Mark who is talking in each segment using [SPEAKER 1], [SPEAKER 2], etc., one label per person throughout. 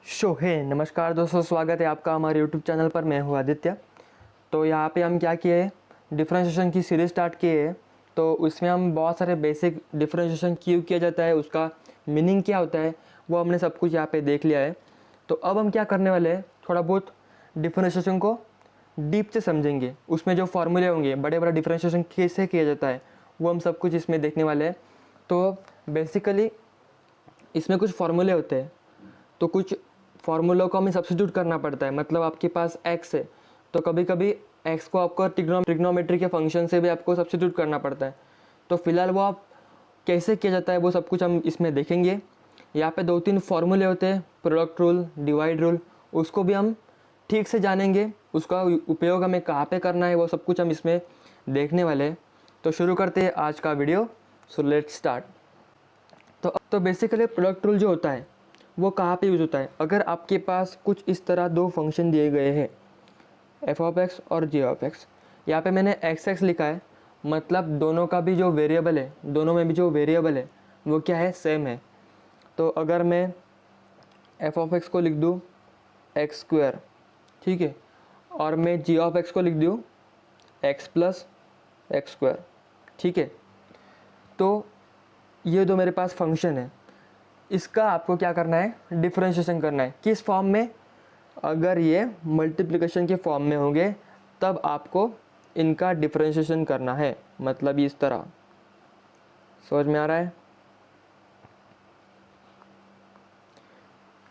[SPEAKER 1] नमस्कार दोस्तों, स्वागत है आपका हमारे यूट्यूब चैनल पर। मैं हूँ आदित्य। तो यहाँ पे हम क्या किए हैं, डिफरेंशिएशन की सीरीज़ स्टार्ट किए हैं। तो उसमें हम बहुत सारे बेसिक डिफरेंशिएशन क्यों किया जाता है, उसका मीनिंग क्या होता है, वो हमने सब कुछ यहाँ पे देख लिया है। तो अब हम क्या करने वाले हैं, थोड़ा बहुत डिफरेंशिएशन को डीप से समझेंगे। उसमें जो फार्मूले होंगे, बड़े बड़ा डिफरेंशिएशन कैसे किया जाता है, वो हम सब कुछ इसमें देखने वाले हैं। तो बेसिकली इसमें कुछ फार्मूले होते हैं, तो कुछ फार्मूलों को हमें सब्स्टिट्यूट करना पड़ता है। मतलब आपके पास x है, तो कभी कभी x को आपको ट्रिग्नोमेट्री के फंक्शन से भी आपको सब्स्टिट्यूट करना पड़ता है। तो फिलहाल वो आप कैसे किया जाता है, वो सब कुछ हम इसमें देखेंगे। यहाँ पे 2-3 फार्मूले होते हैं, प्रोडक्ट रूल, डिवाइड रूल, उसको भी हम ठीक से जानेंगे। उसका उपयोग हमें कहाँ पे करना है, वो सब कुछ हम इसमें देखने वाले हैं। तो शुरू करते हैं आज का वीडियो। So let's start. तो बेसिकली प्रोडक्ट रूल जो होता है वो कहाँ पे यूज़ होता है, अगर आपके पास कुछ इस तरह दो फंक्शन दिए गए हैं, एफ ऑफ एक्स और जी ऑफ एक्स। यहाँ पे मैंने एक्स एक्स लिखा है, मतलब दोनों का भी जो वेरिएबल है, दोनों में भी जो वेरिएबल है वो क्या है, सेम है। तो अगर मैं एफ ऑफ एक्स को लिख दूँ एक्स स्क्वायर, ठीक है, और मैं जी ऑफ एक्स को लिख दूँ एक्स प्लस एक्स स्क्वायर, ठीक है, तो ये दो मेरे पास फंक्शन है। इसका आपको क्या करना है, डिफरेंशिएशन करना है। किस फॉर्म में, अगर ये मल्टीप्लिकेशन के फॉर्म में होंगे तब आपको इनका डिफरेंशिएशन करना है। मतलब इस तरह, समझ में आ रहा है।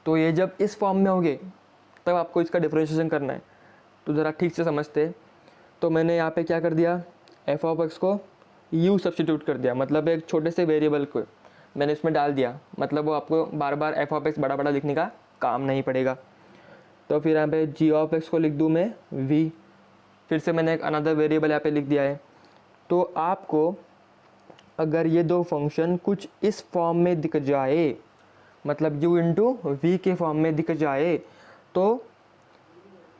[SPEAKER 1] तो ये जब इस फॉर्म में होंगे तब आपको इसका डिफरेंशिएशन करना है। तो ज़रा ठीक से समझते। तो मैंने यहाँ पे क्या कर दिया, एफ ऑफ एक्स को यू सब्स्टिट्यूट कर दिया, मतलब एक छोटे से वेरिएबल को मैंने इसमें डाल दिया। मतलब वो आपको बार बार एफ ऑफ एक्स बड़ा बड़ा लिखने का काम नहीं पड़ेगा। तो फिर यहाँ पे जी ऑफ एक्स को लिख दूँ मैं वी, फिर से मैंने एक अनदर वेरिएबल यहाँ पे लिख दिया है। तो आपको अगर ये दो फंक्शन कुछ इस फॉर्म में दिख जाए, मतलब u इंटू वी के फॉर्म में दिख जाए, तो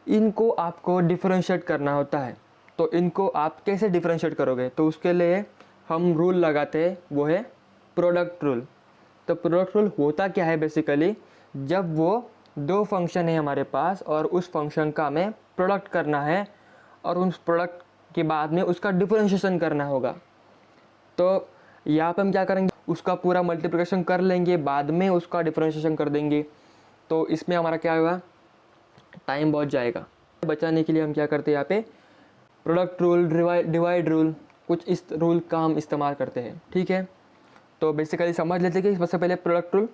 [SPEAKER 1] इनको आपको डिफरेंशिएट करना होता है। तो इनको आप कैसे डिफरेंशिएट करोगे, तो उसके लिए हम रूल लगाते हैं, वो है प्रोडक्ट रूल। तो प्रोडक्ट रूल होता क्या है, बेसिकली जब वो दो फंक्शन है हमारे पास और उस फंक्शन का हमें प्रोडक्ट करना है और उस प्रोडक्ट के बाद में उसका डिफरेंशिएशन करना होगा। तो यहाँ पे हम क्या करेंगे, उसका पूरा मल्टीप्लिकेशन कर लेंगे, बाद में उसका डिफरेंशिएशन कर देंगे। तो इसमें हमारा क्या होगा, टाइम बहुत जाएगा। बचाने के लिए हम क्या करते हैं, यहाँ पे प्रोडक्ट रूल, डिवाइड रूल, कुछ इस रूल का हम इस्तेमाल करते हैं, ठीक है। तो बेसिकली समझ लेते हैं कि सबसे पहले प्रोडक्ट रूल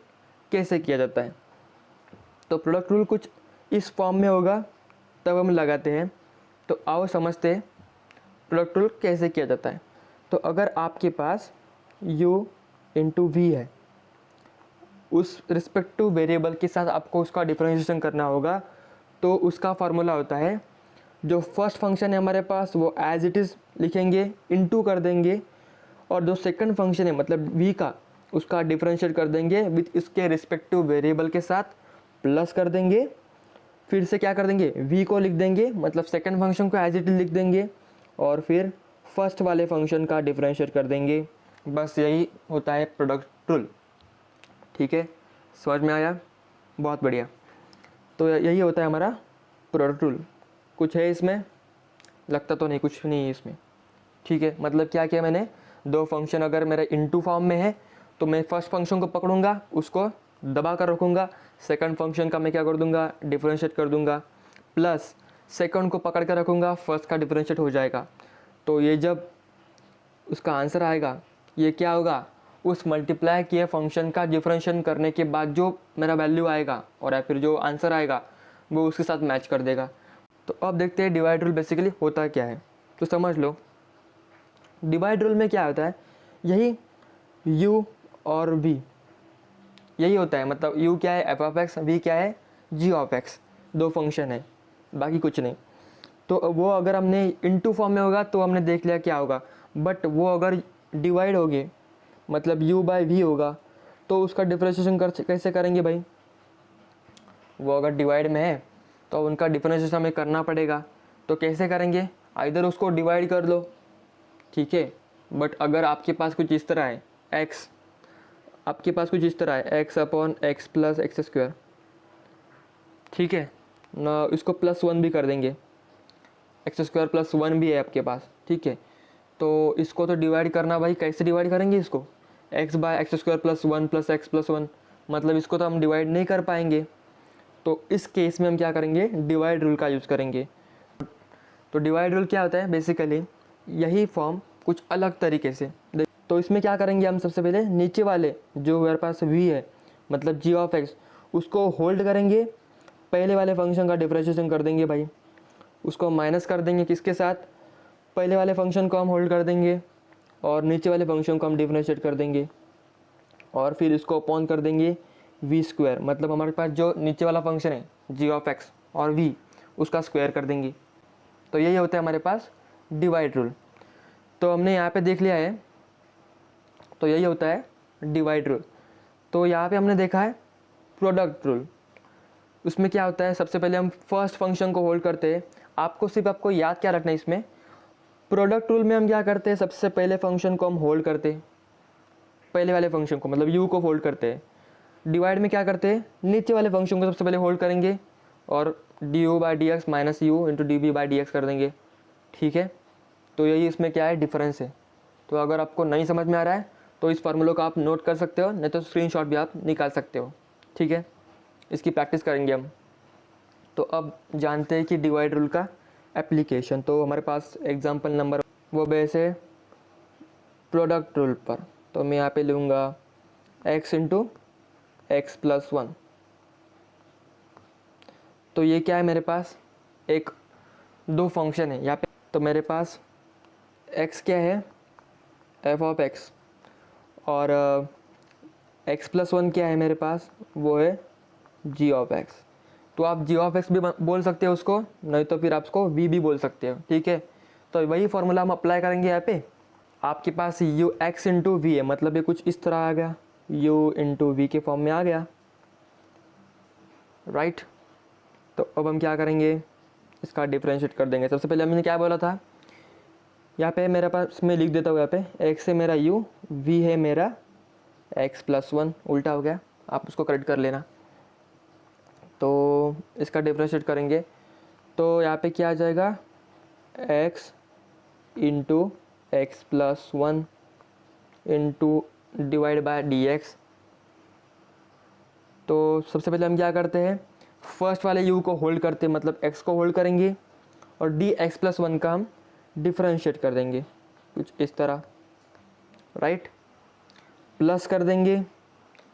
[SPEAKER 1] कैसे किया जाता है। तो प्रोडक्ट रूल कुछ इस फॉर्म में होगा तब हम लगाते हैं। तो आओ समझते हैं प्रोडक्ट रूल कैसे किया जाता है। तो अगर आपके पास u इंटू वी है, उस रिस्पेक्टिव वेरिएबल के साथ आपको उसका डिफरेंशिएशन करना होगा। तो उसका फार्मूला होता है, जो फर्स्ट फंक्शन है हमारे पास वो एज इट इज़ लिखेंगे, इनटू कर देंगे, और जो सेकंड फंक्शन है मतलब v का, उसका डिफरेंशिएट कर देंगे विथ इसके रिस्पेक्टिव वेरिएबल के साथ, प्लस कर देंगे। फिर से क्या कर देंगे, v को लिख देंगे, मतलब सेकंड फंक्शन को एज इट इज लिख देंगे, और फिर फर्स्ट वाले फंक्शन का डिफरेंशिएट कर देंगे। बस यही होता है प्रोडक्ट रूल, ठीक है। समझ में आया, बहुत बढ़िया। तो यही होता है हमारा प्रोडक्ट रूल। कुछ है इसमें, लगता तो नहीं, कुछ नहीं है इसमें, ठीक है। मतलब क्या किया मैंने, दो फंक्शन अगर मेरे इनटू फॉर्म में है तो मैं फर्स्ट फंक्शन को पकड़ूंगा, उसको दबा कर रखूँगा, सेकंड फंक्शन का मैं क्या कर दूंगा, डिफरेंशिएट कर दूंगा, प्लस सेकंड को पकड़ कर रखूँगा, फर्स्ट का डिफरेंशिएट हो जाएगा। तो ये जब उसका आंसर आएगा, ये क्या होगा, उस मल्टीप्लाई किए फंक्शन का डिफरेंशिएशन करने के बाद जो मेरा वैल्यू आएगा और या फिर जो आंसर आएगा वो उसके साथ मैच कर देगा। तो अब देखते हैं डिवाइड रूल बेसिकली होता क्या है। तो समझ लो डिवाइड रूल में क्या होता है, यही u और v, यही होता है। मतलब u क्या है, एफ ऑफ एक्स, v क्या है, g ऑफ एक्स, दो फंक्शन है, बाकी कुछ नहीं। तो वो अगर हमने इनटू फॉर्म में होगा तो हमने देख लिया क्या होगा, बट वो अगर डिवाइड होगे, मतलब u बाई v होगा, तो उसका डिफरेंशिएशन कैसे करेंगे भाई। वो अगर डिवाइड में है तो उनका डिफरेंशिएशन हमें करना पड़ेगा। तो कैसे करेंगे, आइदर उसको डिवाइड कर लो, ठीक है, बट अगर आपके पास कुछ इस तरह है, x, आपके पास कुछ इस तरह है x upon x plus x square, ठीक है ना, इसको +1 भी कर देंगे, x² +1 भी है आपके पास, ठीक है। तो इसको तो डिवाइड करना भाई, कैसे डिवाइड करेंगे इसको, x/x² +1 + x +1, मतलब इसको तो हम डिवाइड नहीं कर पाएंगे। तो इस केस में हम क्या करेंगे, डिवाइड रूल का यूज़ करेंगे। तो डिवाइड रूल क्या होता है, बेसिकली यही फॉर्म कुछ अलग तरीके से। तो इसमें क्या करेंगे हम, सबसे पहले नीचे वाले जो हमारे पास v है, मतलब g(x), उसको होल्ड करेंगे, पहले वाले फंक्शन का डिफरेंशिएशन कर देंगे भाई, उसको माइनस कर देंगे किसके साथ, पहले वाले फंक्शन को हम होल्ड कर देंगे और नीचे वाले फंक्शन को हम डिफरेंशिएट कर देंगे, और फिर इसको अपॉन कर देंगे v², मतलब हमारे पास जो नीचे वाला फंक्शन है g(x) और v, उसका स्क्वायर कर देंगे। तो यही होता है हमारे पास डिवाइड रूल। तो हमने यहाँ पे देख लिया है, तो यही होता है डिवाइड रूल। तो यहाँ पे हमने देखा है प्रोडक्ट रूल। उसमें क्या होता है, सबसे पहले हम फर्स्ट फंक्शन को होल्ड करते हैं। आपको याद क्या रखना है इसमें, प्रोडक्ट रूल में हम क्या करते हैं, सबसे पहले फंक्शन को हम होल्ड करते हैं, पहले वाले फंक्शन को मतलब u को होल्ड करते हैं। डिवाइड में क्या करते हैं, नीचे वाले फंक्शन को सबसे पहले होल्ड करेंगे और du/dx - u × dv/dx कर देंगे, ठीक है। तो यही इसमें क्या है, डिफरेंस है। तो अगर आपको नहीं समझ में आ रहा है तो इस फार्मूले को आप नोट कर सकते हो, नहीं तो स्क्रीनशॉट भी आप निकाल सकते हो, ठीक है। इसकी प्रैक्टिस करेंगे हम। तो अब जानते हैं कि डिवाइड रूल का एप्लीकेशन। तो हमारे पास एग्जांपल नंबर वो बेस है प्रोडक्ट रूल पर। तो मैं यहाँ पे लूँगा x × x + 1। तो ये क्या है मेरे पास, एक दो फंक्शन है यहाँ पे। तो मेरे पास x क्या है, f(x) और x + 1 क्या है मेरे पास, वो है g(x). तो आप g(x) भी बोल सकते हो उसको, नहीं तो फिर आप उसको v भी बोल सकते हो, ठीक है। तो वही फॉर्मूला हम अप्लाई करेंगे यहाँ पे। आपके पास x × v है, मतलब ये कुछ इस तरह आ गया, u × v के फॉर्म में आ गया, राइट। तो अब हम क्या करेंगे, इसका डिफरेंशिएट कर देंगे। सबसे पहले हमने क्या बोला था, यहाँ पे मेरे पास मैं लिख देता हूँ, यहाँ पे x है मेरा u, v है मेरा x + 1, उल्टा हो गया, आप उसको करेक्ट कर लेना। तो इसका डिफरेंशिएट करेंगे तो यहाँ पे क्या आ जाएगा, x × x + 1 /dx। तो सबसे पहले हम क्या करते हैं, फर्स्ट वाले u को होल्ड करते हैं, मतलब x को होल्ड करेंगे और dx + 1 का हम डिफरेंशिएट कर देंगे कुछ इस तरह, राइट। प्लस कर देंगे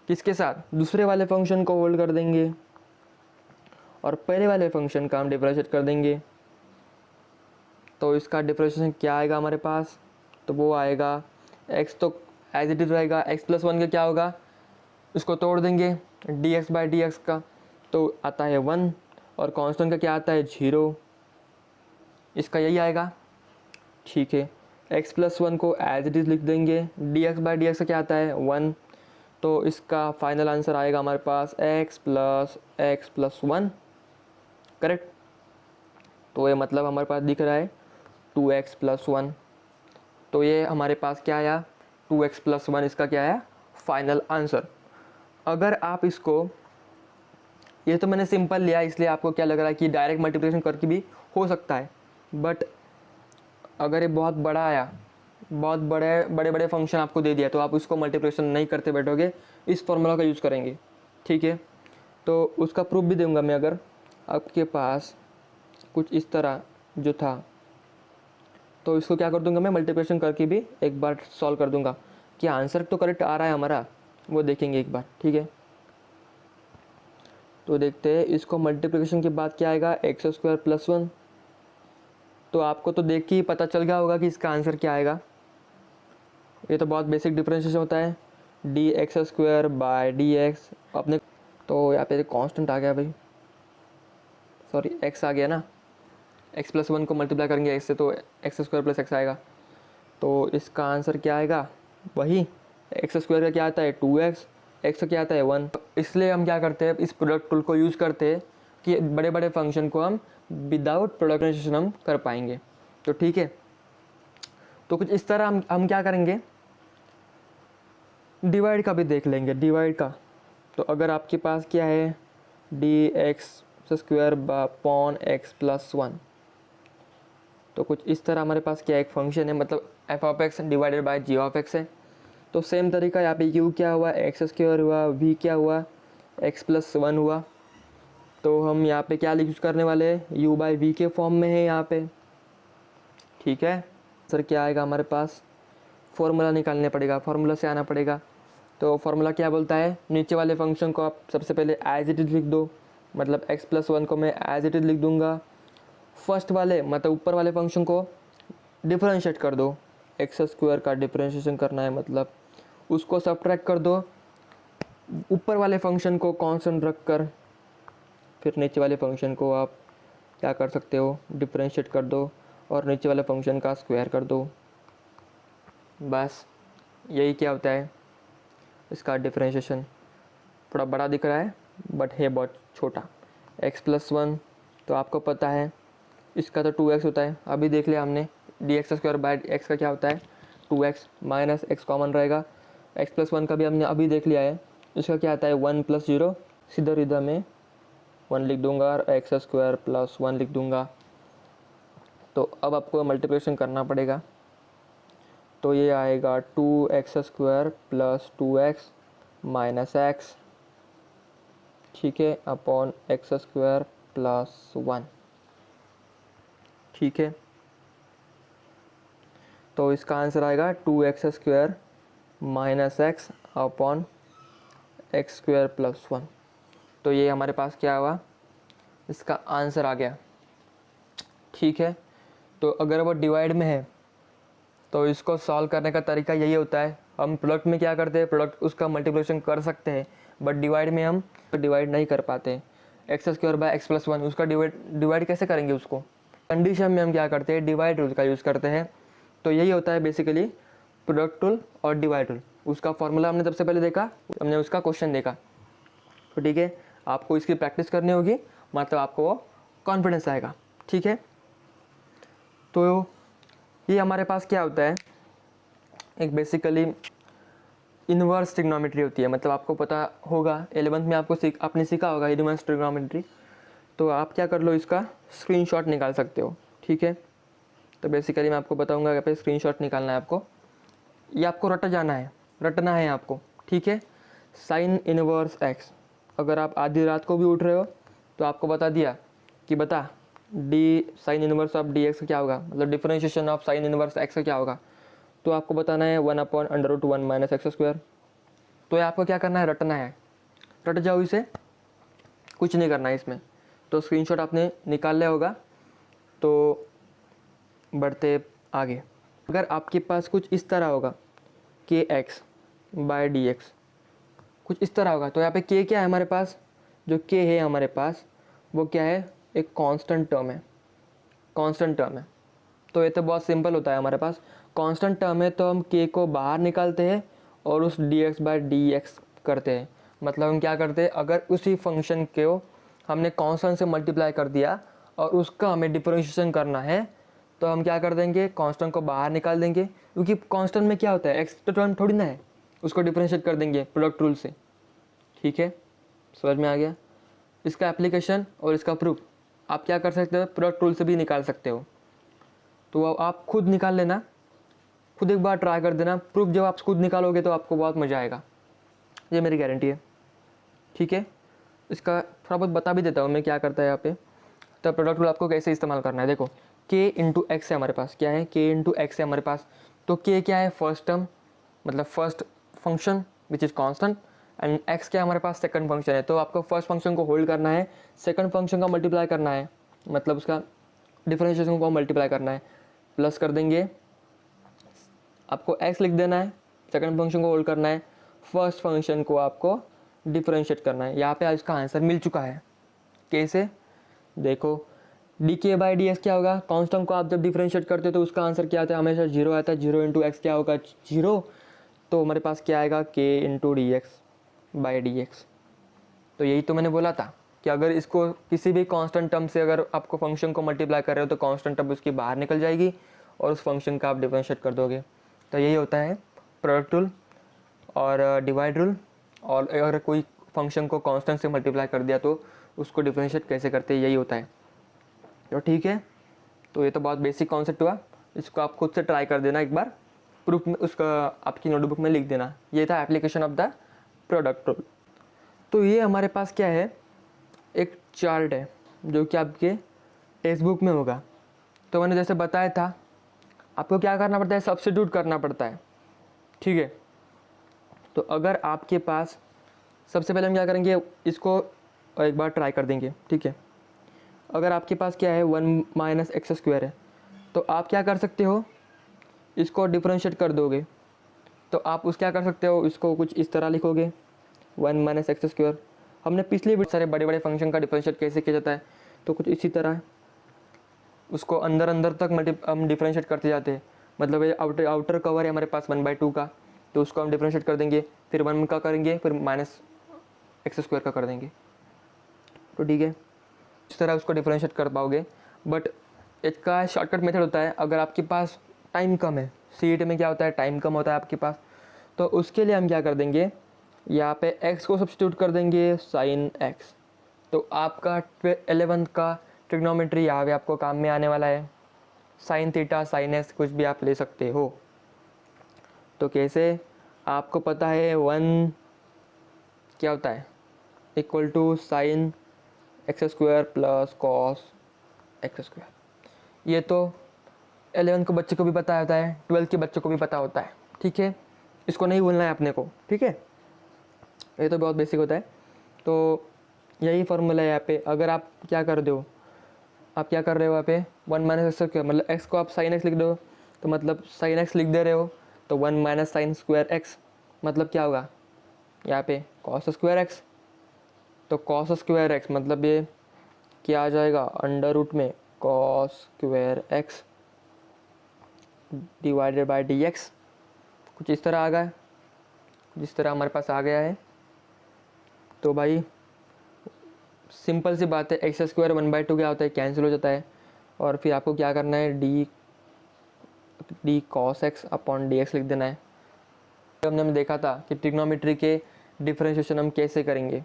[SPEAKER 1] किसके साथ, दूसरे वाले फंक्शन को होल्ड कर देंगे और पहले वाले फंक्शन का हम डिफरेंशिएट कर देंगे। तो इसका डिफरेंशिएशन क्या आएगा हमारे पास, तो वो आएगा x तो एज इट इज रहेगा, x + 1 का क्या होगा, उसको तोड़ देंगे dx/dx का, तो आता है 1 और कांस्टेंट का क्या आता है 0, इसका यही आएगा, ठीक है। x + 1 को एज इट इज़ लिख देंगे, dx/dx का क्या आता है 1, तो इसका फाइनल आंसर आएगा हमारे पास x + x + 1, करेक्ट। तो ये मतलब हमारे पास दिख रहा है 2x + 1। तो ये हमारे पास क्या आया, 2x + 1, इसका क्या आया फाइनल आंसर। अगर आप इसको, ये तो मैंने सिंपल लिया इसलिए आपको क्या लग रहा है कि डायरेक्ट मल्टीप्लिकेशन करके भी हो सकता है, बट अगर ये बहुत बड़ा आया, बहुत बड़े बड़े फंक्शन आपको दे दिया, तो आप उसको मल्टीप्लिकेशन नहीं करते बैठोगे, इस फॉर्मूला का यूज़ करेंगे, ठीक है। तो उसका प्रूफ भी दूंगा मैं। अगर आपके पास कुछ इस तरह जो था, तो इसको क्या कर दूंगा मैं, मल्टीप्लिकेशन करके भी एक बार सॉल्व कर दूंगा कि आंसर तो करेक्ट आ रहा है हमारा, वो देखेंगे एक बार, ठीक है। तो देखते हैं इसको मल्टीप्लिकेशन के बाद क्या आएगा, x² + 1। तो आपको तो देख के ही पता चल गया होगा कि इसका आंसर क्या आएगा। ये तो बहुत बेसिक डिफरेंशिएशन होता है, dx² अपने। तो यहाँ पे कांस्टेंट आ गया भाई, सॉरी x आ गया ना, x + 1 को मल्टीप्लाई करेंगे x से तो x² + x आएगा। तो इसका आंसर क्या आएगा, वही x² का क्या आता है 2x, x का क्या आता है 1। इसलिए हम क्या करते हैं, इस प्रोडक्ट टूल को यूज़ करते हैं कि बड़े बड़े फंक्शन को हम विदाउट प्रोडक्ट हम कर पाएंगे। तो ठीक है, तो कुछ इस तरह हम क्या करेंगे, डिवाइड का भी देख लेंगे, डिवाइड का। तो अगर आपके पास क्या है, dx square upon x plus one. तो कुछ इस तरह हमारे पास क्या एक फंक्शन है, मतलब f of x divided by g of x है। तो सेम तरीका यहाँ पे यू क्या हुआ, एक्स स्क्वायर हुआ, वी क्या हुआ, एक्स प्लस वन हुआ। तो हम यहाँ पे क्या यूज करने वाले हैं, u बाई वी के फॉर्म में है यहाँ पे, ठीक है। सर क्या आएगा हमारे पास, फॉर्मूला निकालने पड़ेगा, फार्मूला से आना पड़ेगा। तो फार्मूला क्या बोलता है, नीचे वाले फंक्शन को आप सबसे पहले एज इट इज लिख दो, मतलब एक्स प्लस वन को मैं एज इट इज लिख दूंगा। फर्स्ट वाले मतलब ऊपर वाले फंक्शन को डिफरेंशिएट कर दो, एक्स स्क्वायर का डिफरेंशिएशन करना है, मतलब उसको सब्ट्रैक्ट कर दो। ऊपर वाले फंक्शन को कांस्टेंट रख कर फिर नीचे वाले फंक्शन को आप क्या कर सकते हो, डिफरेंशिएट कर दो और नीचे वाले फंक्शन का स्क्वायर कर दो। बस यही क्या होता है इसका डिफरेंशिएशन। थोड़ा बड़ा दिख रहा है बट है बहुत छोटा। एक्स प्लस वन तो आपको पता है इसका तो 2x होता है, अभी देख लिया हमने। D x square by x का क्या होता है 2x, माइनस एक्स कॉमन रहेगा। एक्स प्लस वन का भी हमने अभी देख लिया है, इसका क्या आता है 1 प्लस जीरो, सीधा सीधा में 1 लिख दूंगा और एक्स स्क्वायर प्लस 1 लिख दूंगा। तो अब आपको मल्टीप्लिकेशन करना पड़ेगा, तो ये आएगा 2x square plus 2x minus x, ठीक है, अपॉन एक्स स्क्वायर प्लस 1, ठीक है। तो इसका आंसर आएगा 2x square minus x upon x square plus 1। तो ये हमारे पास क्या हुआ, इसका आंसर आ गया, ठीक है। तो अगर वो डिवाइड में है तो इसको सॉल्व करने का तरीका यही होता है, हम प्रोडक्ट में क्या करते हैं, प्रोडक्ट उसका मल्टीप्लिकेशन कर सकते हैं, बट डिवाइड में हम डिवाइड नहीं कर पाते। X square by x plus one उसका डिवाइड कैसे करेंगे, उसको कंडीशन में हम क्या करते हैं, डिवाइड रूल का यूज़ करते हैं। तो यही होता है बेसिकली प्रोडक्ट रूल और डिवाइड रूल। उसका फॉर्मूला हमने सबसे पहले देखा, हमने उसका क्वेश्चन देखा, तो ठीक है। आपको इसकी प्रैक्टिस करनी होगी, मतलब आपको वो कॉन्फिडेंस आएगा, ठीक है। तो ये हमारे पास क्या होता है, एक बेसिकली इन्वर्स ट्रिग्नोमेट्री होती है, मतलब आपको पता होगा 11th में आपने सीखा होगा इन्वर्स ट्रिग्नोमेट्री। तो आप क्या कर लो, इसका स्क्रीनशॉट निकाल सकते हो, ठीक है। तो बेसिकली मैं आपको बताऊंगा यहाँ पे स्क्रीनशॉट निकालना है आपको, ये आपको रटना है आपको, ठीक है। साइन इनवर्स एक्स, अगर आप आधी रात को भी उठ रहे हो तो आपको बता दिया कि बता d sine inverse of d x क्या होगा, मतलब differentiation of sine inverse x का क्या होगा, तो आपको बताना है 1 upon under root 1 minus x square. तो ये आपको क्या करना है, रटना है, रट जाओ इसे, कुछ नहीं करना है इसमें। तो स्क्रीनशॉट आपने निकाल लिया होगा। तो बढ़ते आगे, अगर आपके पास कुछ इस तरह होगा के एक्स बाय डी एक्स, कुछ इस तरह होगा, तो यहाँ पे के क्या है हमारे पास, जो के है हमारे पास वो क्या है, एक कांस्टेंट टर्म है, कांस्टेंट टर्म है। तो ये तो बहुत सिंपल होता है, हमारे पास कांस्टेंट टर्म है तो हम के को बाहर निकालते हैं और उस d x by d x करते हैं। मतलब हम क्या करते हैं, अगर उसी फंक्शन को हमने कांस्टेंट से मल्टीप्लाई कर दिया और उसका हमें डिफरेंशिएशन करना है, तो हम क्या कर देंगे, कांस्टेंट को बाहर निकाल देंगे, क्योंकि कांस्टेंट में क्या होता है एक्स तो टर्म थोड़ी ना है, उसको डिफरेंशिएट कर देंगे प्रोडक्ट रूल से, ठीक है। समझ में आ गया इसका एप्लीकेशन और इसका प्रूफ। आप क्या कर सकते हो, प्रोडक्ट रूल से भी निकाल सकते हो। तो आप खुद निकाल लेना, खुद एक बार ट्राई कर देना, प्रूफ जब आप खुद निकालोगे तो आपको बहुत मज़ा आएगा, ये मेरी गारंटी है, ठीक है। इसका थोड़ा बहुत बता भी देता हूँ मैं क्या करता है यहाँ पे। तो प्रोडक्ट रूल आपको कैसे इस्तेमाल करना है, देखो के इंटू एक्स है हमारे पास, क्या है के इंटू एक्स है हमारे पास। तो के क्या है, फर्स्ट टर्म, मतलब first function which is constant, and x क्या है हमारे पास, सेकंड फंक्शन है। तो आपको फर्स्ट फंक्शन को होल्ड करना है, सेकंड फंक्शन का मल्टीप्लाई करना है, मतलब उसका डिफरेंशिएशन को मल्टीप्लाई करना है, प्लस कर देंगे, आपको एक्स लिख देना है, सेकंड फंक्शन को होल्ड करना है, फर्स्ट फंक्शन को आपको डिफरेंशिएट करना है। यहाँ पे इसका आंसर मिल चुका है, कैसे, देखो डी के बाई डी एक्स क्या होगा, कांस्टेंट को आप जब डिफरेंशिएट करते हो तो उसका आंसर क्या आता है, हमेशा जीरो आता है, जीरो इंटू एक्स क्या होगा, जीरो। तो हमारे पास क्या आएगा, के into D x by D x. तो यही तो मैंने बोला था कि अगर इसको किसी भी कांस्टेंट टर्म से अगर आपको फंक्शन को मल्टीप्लाई कर रहे हो तो कांस्टेंट टर्म उसकी बाहर निकल जाएगी और उस फंक्शन का आप डिफरेंशिएट कर दोगे। तो यही होता है प्रोडक्ट रूल और डिवाइड रूल। और अगर कोई फंक्शन को कांस्टेंट से मल्टीप्लाई कर दिया तो उसको डिफरेंशिएट कैसे करते हैं, यही होता है। तो ठीक है, तो ये तो बहुत बेसिक कॉन्सेप्ट हुआ, इसको आप खुद से ट्राई कर देना एक बार, प्रूफ में उसका आपकी नोटबुक में लिख देना। ये था application of the product rule. तो ये हमारे पास क्या है, एक चार्ट है जो कि आपके टेक्स्ट बुक में होगा। तो मैंने जैसे बताया था, आपको क्या करना पड़ता है, सब्स्टिट्यूट करना पड़ता है, ठीक है। तो अगर आपके पास, सबसे पहले हम क्या करेंगे, इसको एक बार ट्राई कर देंगे, ठीक है। अगर आपके पास क्या है 1 माइनस एक्स स्क्वायर है, तो आप क्या कर सकते हो, इसको डिफरेंशिएट कर दोगे तो आप उस क्या कर सकते हो, इसको कुछ इस तरह लिखोगे 1 माइनस एक्स स्क्वायर। हमने पिछले भी सारे बड़े बड़े फंक्शन का डिफरेंशिएट कैसे किया जाता है, तो कुछ इसी तरह उसको अंदर अंदर तक हम डिफरेंशिएट करते जाते हैं। मतलब ये आउटर कवर है हमारे पास 1/2 का, तो उसको हम डिफरेंशिएट कर देंगे, फिर 1 का करेंगे, फिर माइनस एक्स स्क्वायर का कर देंगे। तो ठीक है, इस तरह उसको डिफरेंशिएट कर पाओगे। बट इसका शॉर्टकट मेथड होता है, अगर आपके पास टाइम कम है, सीईटी में क्या होता है, टाइम कम होता है आपके पास, तो उसके लिए हम क्या कर देंगे, यहाँ पे x को सब्स्टिट्यूट कर देंगे साइन x। तो आपका 11th का ट्रिग्नोमेट्री यहाँ पे आपको काम में आने वाला है, साइन थीटा साइन एस कुछ भी आप ले सकते हो। तो कैसे, आपको पता है 1 क्या होता है, equal to sine x square plus cos x square. ये तो 11th को बच्चे को भी पता होता है, 12th के बच्चों को भी पता होता है, ठीक है। इसको नहीं भूलना है अपने को, ठीक है। ये तो बहुत बेसिक होता है। तो यही फार्मूला है यहाँ पे। अगर आप क्या कर दो, आप क्या कर रहे हो यहाँ पे 1 माइनस एक्स स्क्वायर, मतलब एक्स को आप साइन एक्स लिख दो, तो मतलब साइन एक्स लिख दे रहे हो, तो 1 माइनस साइन स्क्वायर एक्स मतलब क्या होगा, यहाँ पे कॉस स्क्वायर एक्स। तो कॉस स्क्वायर एक्स मतलब ये क्या आ जाएगा, अंडर रूट में cos square x divided bye d x. कुछ इस तरह आ गया, जिस तरह हमारे पास आ गया है। तो भाई सिंपल सी बात है, एक्स स्क्वायर 1/2 क्या होता है, कैंसिल हो जाता है। और फिर आपको क्या करना है, D cos x upon D x लिख देना है। हमने देखा था कि ट्रिग्नोमेट्री के डिफरेंशिएशन हम कैसे करेंगे,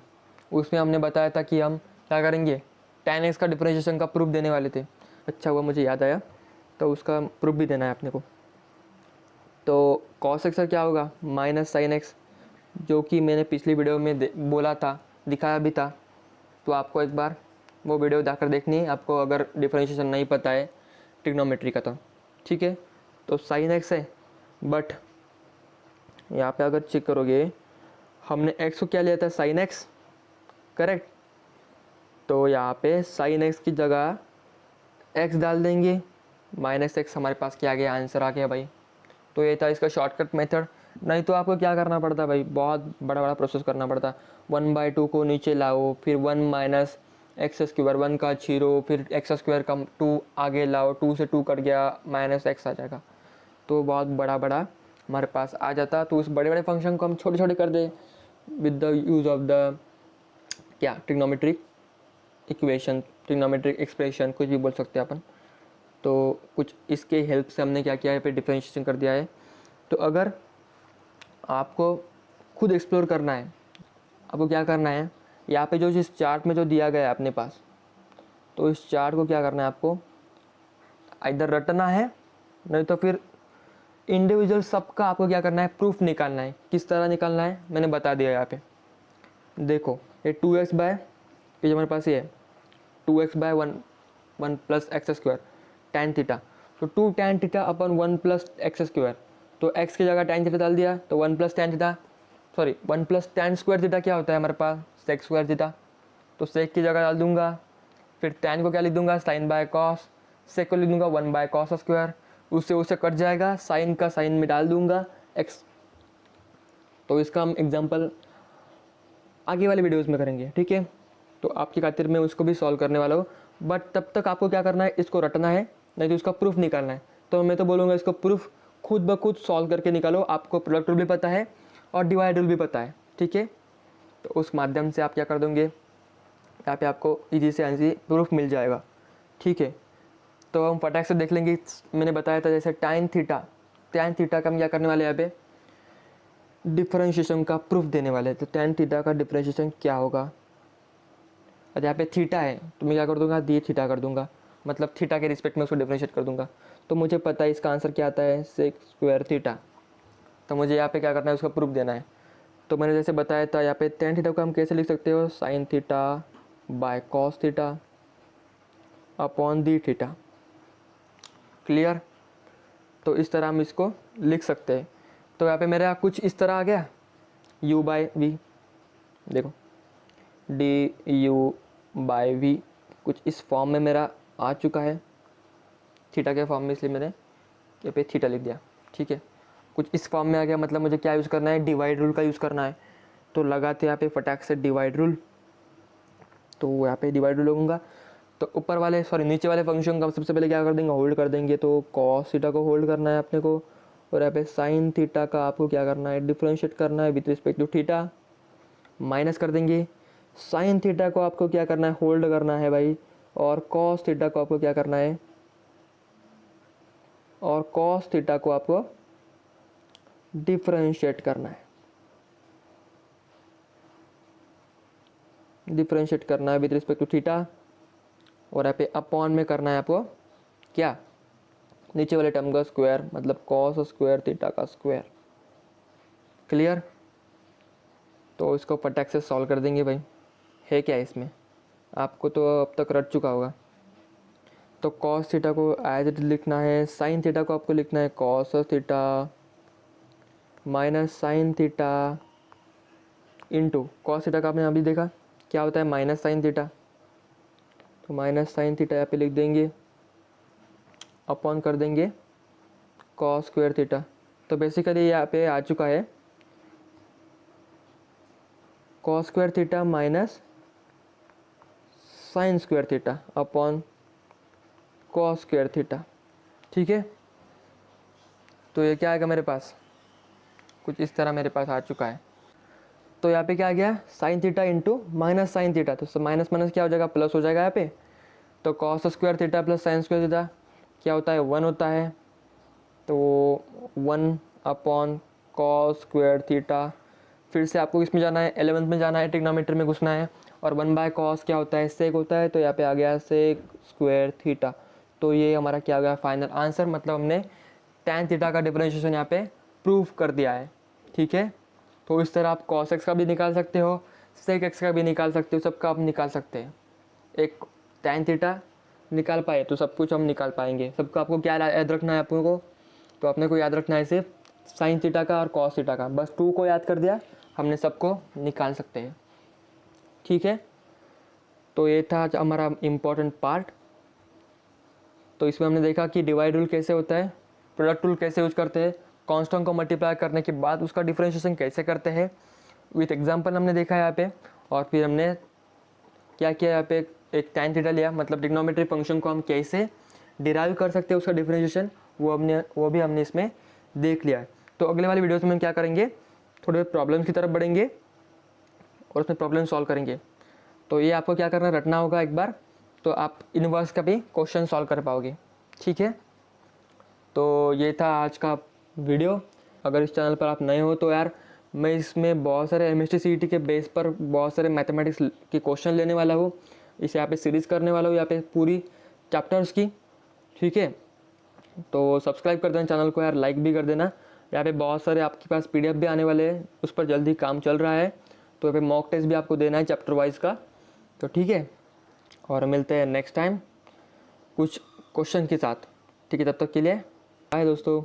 [SPEAKER 1] उसमें हमने बताया था कि हम क्या करेंगे, tan x का डिफरेंशिएशन का प्रूफ देने वाले थे। अच्छा हुआ मुझे याद आया, तो उसका प्रूफ भी देना है अपने को। तो cos x का क्या होगा, माइनस साइन एक्स, जो कि मैंने पिछली वीडियो में बोला था, दिखाया भी था। तो आपको एक बार वो वीडियो जाकर देखनी है, आपको अगर डिफरेंशिएशन नहीं पता है ट्रिग्नोमेट्री का, तो ठीक है। तो साइन एक्स है, बट यहाँ पे अगर चेक करोगे, हमने x को क्या लिया था, साइन एक्स, करेक्ट। तो यहाँ पे साइन एक्स की जगह x डाल देंगे, माइनस एक्स हमारे पास क्या आ गया, आंसर आ गया भाई। तो ये था इसका शॉर्टकट मेथड। नहीं तो आपको क्या करना पड़ता भाई, बहुत बड़ा बड़ा प्रोसेस करना पड़ता। 1/2 को नीचे लाओ, फिर 1 माइनस एक्स स्क्वायर, 1 का 0, फिर एक्स स्क्वायर का 2 आगे लाओ, 2 से 2 कट गया, माइनस एक्स आ जाएगा। तो बहुत बड़ा बड़ा हमारे पास आ जाता। तो उस बड़े बड़े फंक्शन को हम छोटे छोटे कर दे with the use of the क्या, ट्रिग्नोमेट्रिक इक्वेशन, ट्रिग्नोमेट्रिक एक्सप्रेशन, कुछ भी बोल सकते हैं अपन। तो कुछ इसके हेल्प से हमने क्या किया है, पे डिफरेंशिएशन कर दिया है। तो अगर आपको खुद एक्सप्लोर करना है, आपको क्या करना है, यहाँ पे जो इस चार्ट में जो दिया गया है अपने पास, तो इस चार्ट को क्या करना है, आपको इधर रटना है, नहीं तो फिर इंडिविजुअल सबका आपको क्या करना है, प्रूफ निकालना है। किस तरह निकालना है मैंने बता दिया यहाँ पे। देखो ये 2x बाय, ये जो हमारे पास ये है 2x by 1 plus x square tan theta. तो 2 tan theta upon 1 plus x square, तो x की जगह tan थीटा डाल दिया, तो 1 plus tan theta, sorry 1 plus tan square theta क्या होता है हमारे पास, सेक स्क्वायर थीटा। तो सेक की जगह डाल दूंगा, फिर tan को क्या लिख दूंगा, साइन बाय कॉस, सेक को लिख दूंगा 1 बाय कॉस स्क्वायर, उससे कट जाएगा, साइन का साइन में डाल दूंगा x। तो इसका हम एग्जांपल आगे वाले वीडियोस में करेंगे, ठीक है। तो आपकी खातिर मैं उसको भी सॉल्व करने वाला हूँ, बट तब तक आपको क्या करना है, इसको रटना है, नहीं तो इसका प्रूफ निकालना है। तो मैं तो बोलूँगा इसको प्रूफ खुद ब खुद सॉल्व करके निकालो। आपको प्रोडक्ट रूल भी पता है और डिवाइड रूल भी पता है, ठीक है। तो उस माध्यम से आप क्या कर दोगे, यहाँ पे आपको ईजी से आंसर प्रूफ मिल जाएगा, ठीक है। तो हम फटाक से देख लेंगे। मैंने बताया था जैसे tan थीटा का हम क्या करने वाले हैं, यहाँ पे डिफरेंशिएशन का प्रूफ देने वाले हैं। तो tan थीटा का डिफरेंशिएशन क्या होगा। और यहाँ पे थीटा है तो मैं क्या कर दूंगा, दी थीटा कर दूंगा, मतलब थीटा के रिस्पेक्ट में उसको डिफरेंशिएट कर दूंगा। तो मुझे पता है इसका आंसर क्या आता है, सेक स्क्वायर थीटा। तो मुझे यहाँ पे क्या करना है, उसका प्रूफ देना है। तो मैंने जैसे बताया था यहाँ पे tan थीटा को हम कैसे लिख सकते हो, sine theta by cos theta upon the theta. Clear. तो इस तरह हम इसको लिख सकते हैं। तो यहाँ पे मेरा कुछ इस तरह आ गया, u बाय वी, देखो डी यू बाय वी कुछ इस फॉर्म में मेरा आ चुका है, थीटा के फॉर्म में, इसलिए मैंने यहाँ पे थीटा लिख दिया। ठीक है, कुछ इस फॉर्म में आ गया, मतलब मुझे क्या यूज़ करना है, डिवाइड रूल का यूज़ करना है। तो लगाते यहाँ पे फटाक से डिवाइड रूल। तो यहाँ पे डिवाइड रूल लगूंगा। तो ऊपर वाले नीचे वाले फंक्शन का सबसे पहले क्या कर देंगे, होल्ड कर देंगे। तो कॉस थीटा को होल्ड करना है अपने को, और यहाँ पे साइन थीटा का आपको क्या करना है, डिफरेंशिएट करना है with respect to theta. Minus कर देंगे, साइन थीटा को आपको क्या करना है, होल्ड करना है भाई, और कॉस थीटा को आपको क्या करना है, और कॉस थीटा को आपको डिफरेंशिएट करना है, डिफरेंशिएट करना है विद रिस्पेक्ट टू थीटा। और यहाँ पे अपॉन में करना है आपको क्या, नीचे वाले टर्म का स्क्वायर, मतलब कॉस स्क्वायर थीटा का स्क्वायर। क्लियर। तो इसको फटाक से सॉल्व कर देंगे भाई। है क्या इसमें, आपको तो अब तक रट चुका होगा। तो कॉस थीटा को एज इट लिखना है, साइन थीटा को आपको लिखना है cos theta minus sine theta into cos theta का आपने अभी देखा क्या होता है, माइनस साइन थीटा। तो माइनस साइन थीटा यहाँ पे लिख देंगे, अपॉन कर देंगे कॉस स्क्वायर थीटा। तो बेसिकली यहाँ पे आ चुका है cos square theta minus sine square theta upon cos square theta. ठीक है, तो ये क्या आएगा मेरे पास, कुछ इस तरह मेरे पास आ चुका है। तो यहाँ पे क्या आ गया, sine theta into minus sine theta. तो माइनस माइनस क्या हो जाएगा, प्लस हो जाएगा यहाँ पे। तो cos square theta plus sine square theta क्या होता है, 1 होता है। तो 1 अपॉन कॉस स्क्वायर थीटा। फिर से आपको इसमें जाना है, 11th में जाना है, ट्रिग्नोमेट्री में घुसना है। और 1 बाय कॉस क्या होता है, सेक होता है। तो यहाँ पे आ गया सेक स्क्वायर थीटा। तो ये हमारा क्या हो गया फाइनल आंसर, मतलब हमने tan थीटा का डिफरेंशिएशन यहाँ पे प्रूफ कर दिया है। ठीक है, तो इस तरह आप cos x का भी निकाल सकते हो, sec x का भी निकाल सकते हो, सबका आप निकाल सकते हैं। एक tan थीटा निकाल पाए तो सब कुछ हम निकाल पाएंगे। सबका आपको क्या याद रखना है आपको को, तो अपने को याद रखना है सिर्फ साइन थीटा का और cos थीटा का, बस 2 को याद कर दिया, हमने सबको निकाल सकते हैं। ठीक है, तो ये था हमारा इम्पोर्टेंट पार्ट। तो इसमें हमने देखा कि डिवाइड रूल कैसे होता है, प्रोडक्ट रूल कैसे यूज करते हैं, कांस्टेंट को मल्टीप्लाई करने के बाद उसका डिफरेंशिएशन कैसे करते हैं, विथ एग्जांपल हमने देखा है यहाँ पे। और फिर हमने क्या किया, यहाँ पे एक tan थीटा लिया, मतलब ट्रिग्नोमेट्री फंक्शन को हम कैसे डिराइव कर सकते हैं उसका डिफरेंशिएशन, वो भी हमने इसमें देख लिया है। तो अगले वाली वीडियोस में हम क्या करेंगे, थोड़े प्रॉब्लम्स की तरफ बढ़ेंगे और उसमें प्रॉब्लम सॉल्व करेंगे। तो ये आपको क्या करना, रटना होगा एक बार, तो आप इनवर्स का भी क्वेश्चन सॉल्व कर पाओगे। ठीक है, तो ये था आज का वीडियो। अगर इस चैनल पर आप नए हो तो यार, मैं इसमें बहुत सारे MST CET के बेस पर बहुत सारे मैथमेटिक्स के क्वेश्चन लेने वाला हूँ। इसे यहाँ पे सीरीज़ करने वाला हूँ, यहाँ पे पूरी चैप्टर्स की। ठीक है, तो सब्सक्राइब कर देना चैनल को यार, लाइक भी कर देना। यहाँ पे बहुत सारे आपके पास PDF भी आने वाले हैं, उस पर जल्दी काम चल रहा है। तो यहाँ पे मॉक टेस्ट भी आपको देना है चैप्टर वाइज का। तो ठीक है, और मिलते हैं नेक्स्ट टाइम कुछ क्वेश्चन के साथ। ठीक है, तब तक के लिए बाय दोस्तों।